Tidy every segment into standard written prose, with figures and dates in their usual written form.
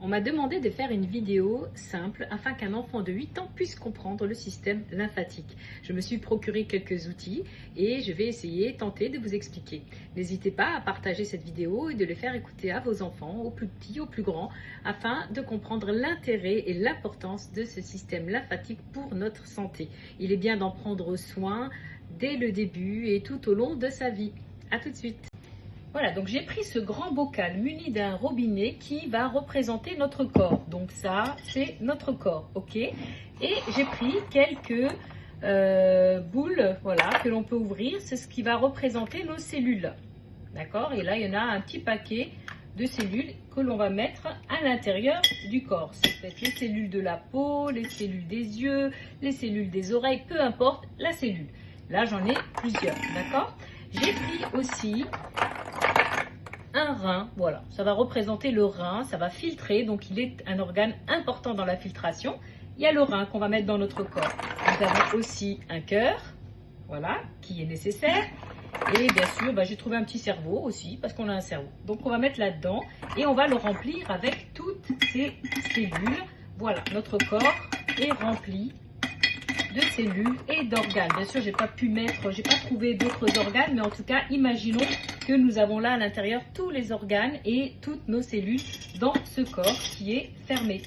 On m'a demandé de faire une vidéo simple afin qu'un enfant de 8 ans puisse comprendre le système lymphatique. Je me suis procuré quelques outils et je vais tenter de vous expliquer. N'hésitez pas à partager cette vidéo et de le faire écouter à vos enfants, aux plus petits, aux plus grands, afin de comprendre l'intérêt et l'importance de ce système lymphatique pour notre santé. Il est bien d'en prendre soin dès le début et tout au long de sa vie. À tout de suite. Voilà, donc j'ai pris ce grand bocal muni d'un robinet qui va représenter notre corps. Donc ça, c'est notre corps, ok? Et j'ai pris quelques boules, voilà, que l'on peut ouvrir. C'est ce qui va représenter nos cellules, d'accord? Et là, il y en a un petit paquet de cellules que l'on va mettre à l'intérieur du corps. C'est peut-être les cellules de la peau, les cellules des yeux, les cellules des oreilles, peu importe la cellule. Là, j'en ai plusieurs, d'accord? J'ai pris aussi un rein, voilà, ça va représenter le rein, ça va filtrer, donc il est un organe important dans la filtration. Il y a le rein qu'on va mettre dans notre corps. Nous avons aussi un cœur, voilà, qui est nécessaire. Et bien sûr, j'ai trouvé un petit cerveau aussi, parce qu'on a un cerveau. Donc on va mettre là-dedans et on va le remplir avec toutes ces cellules. Voilà, notre corps est rempli de cellules et d'organes. Bien sûr, j'ai pas trouvé d'autres organes, mais en tout cas, imaginons que nous avons là à l'intérieur tous les organes et toutes nos cellules dans ce corps qui est fermé.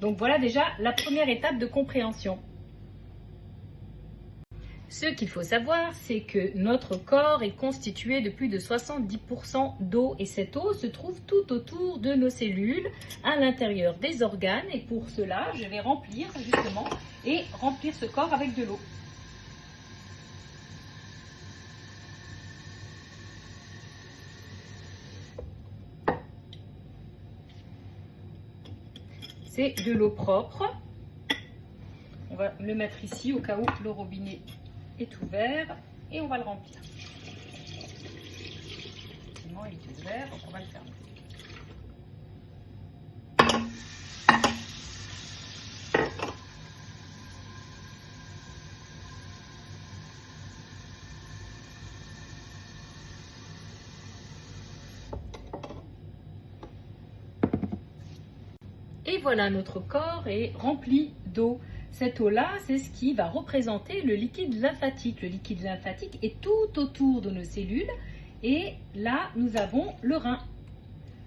Donc voilà déjà la première étape de compréhension. Ce qu'il faut savoir, c'est que notre corps est constitué de plus de 70% d'eau et cette eau se trouve tout autour de nos cellules, à l'intérieur des organes. Et pour cela, je vais remplir justement ce corps avec de l'eau. C'est de l'eau propre. On va le mettre ici au cas où le robinet est ouvert et on va le remplir. Sinon il est ouvert, donc on va le fermer. Et voilà, notre corps est rempli d'eau. Cette eau-là, c'est ce qui va représenter le liquide lymphatique. Le liquide lymphatique est tout autour de nos cellules. Et là, nous avons le rein.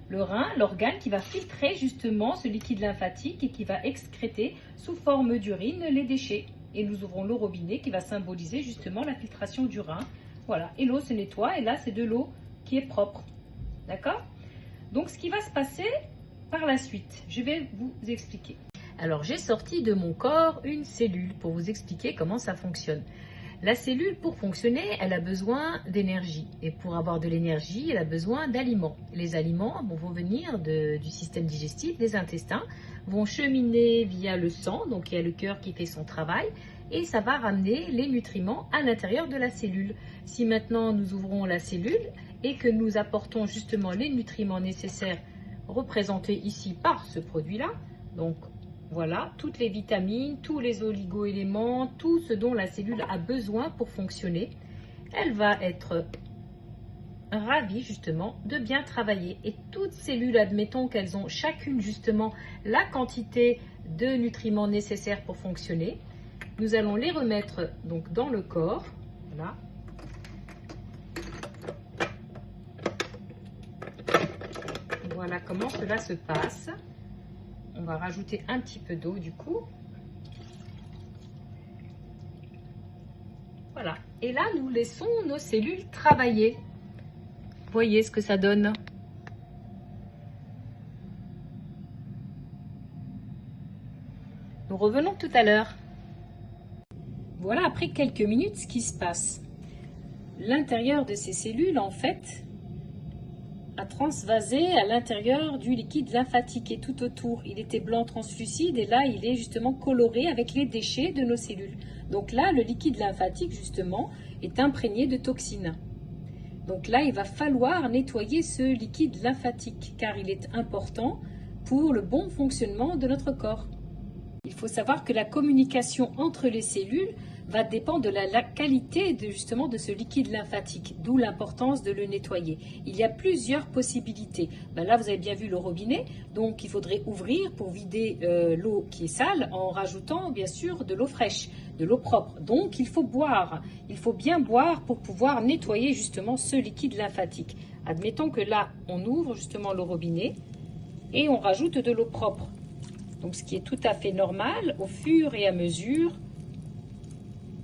Le rein, l'organe qui va filtrer justement ce liquide lymphatique et qui va excréter sous forme d'urine les déchets. Et nous ouvrons le robinet qui va symboliser justement la filtration du rein. Voilà, et l'eau se nettoie et là, c'est de l'eau qui est propre. D'accord? Donc, ce qui va se passer par la suite, je vais vous expliquer. Alors, j'ai sorti de mon corps une cellule pour vous expliquer comment ça fonctionne. La cellule, pour fonctionner, elle a besoin d'énergie. Et pour avoir de l'énergie, elle a besoin d'aliments. Les aliments vont venir du système digestif, des intestins, vont cheminer via le sang, donc il y a le cœur qui fait son travail, et ça va ramener les nutriments à l'intérieur de la cellule. Si maintenant nous ouvrons la cellule et que nous apportons justement les nutriments nécessaires représentés ici par ce produit-là, donc voilà, toutes les vitamines, tous les oligo-éléments, tout ce dont la cellule a besoin pour fonctionner. Elle va être ravie justement de bien travailler. Et toutes cellules, admettons qu'elles ont chacune justement la quantité de nutriments nécessaires pour fonctionner. Nous allons les remettre donc dans le corps. Voilà. Voilà comment cela se passe. On va rajouter un petit peu d'eau du coup. Voilà. Et là, nous laissons nos cellules travailler. Voyez ce que ça donne. Nous revenons tout à l'heure. Voilà, après quelques minutes, ce qui se passe. L'intérieur de ces cellules, en fait, a transvasé à l'intérieur du liquide lymphatique et tout autour. Il était blanc translucide et là, il est justement coloré avec les déchets de nos cellules. Donc là, le liquide lymphatique, justement, est imprégné de toxines. Donc là, il va falloir nettoyer ce liquide lymphatique car il est important pour le bon fonctionnement de notre corps. Il faut savoir que la communication entre les cellules va dépendre de la qualité justement de ce liquide lymphatique, d'où l'importance de le nettoyer. Il y a plusieurs possibilités. Là, vous avez bien vu le robinet, donc il faudrait ouvrir pour vider l'eau qui est sale en rajoutant bien sûr de l'eau fraîche, de l'eau propre. Donc il faut boire, il faut bien boire pour pouvoir nettoyer justement ce liquide lymphatique. Admettons que là, on ouvre justement le robinet et on rajoute de l'eau propre. Donc, ce qui est tout à fait normal, au fur et à mesure,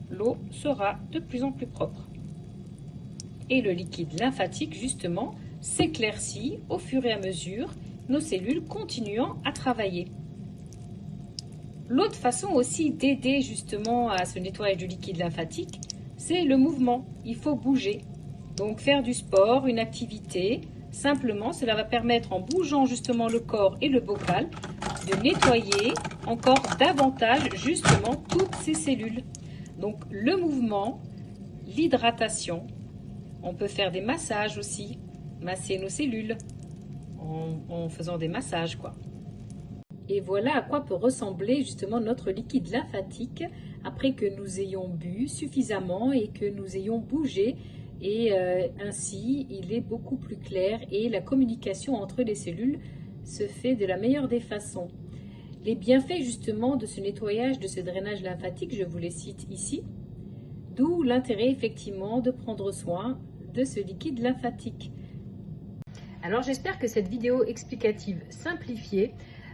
l'eau sera de plus en plus propre. Et le liquide lymphatique, justement, s'éclaircit au fur et à mesure, nos cellules continuant à travailler. L'autre façon aussi d'aider justement à ce nettoyage du liquide lymphatique, c'est le mouvement. Il faut bouger. Donc, faire du sport, une activité. Simplement, cela va permettre, en bougeant justement le corps et le bocal, de nettoyer encore davantage justement toutes ces cellules. Donc le mouvement, l'hydratation, on peut faire des massages aussi, masser nos cellules en faisant des massages quoi. Et voilà à quoi peut ressembler justement notre liquide lymphatique après que nous ayons bu suffisamment et que nous ayons bougé. Et ainsi, il est beaucoup plus clair et la communication entre les cellules se fait de la meilleure des façons. Les bienfaits justement de ce nettoyage, de ce drainage lymphatique, je vous les cite ici. D'où l'intérêt effectivement de prendre soin de ce liquide lymphatique. Alors j'espère que cette vidéo explicative simplifiée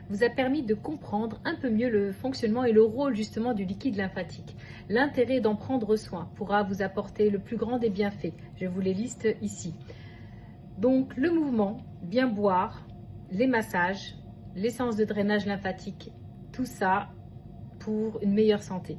vous a permis de comprendre un peu mieux le fonctionnement et le rôle justement du liquide lymphatique. L'intérêt d'en prendre soin pourra vous apporter le plus grand des bienfaits. Je vous les liste ici. Donc le mouvement, bien boire, les massages, les séances de drainage lymphatique, tout ça pour une meilleure santé.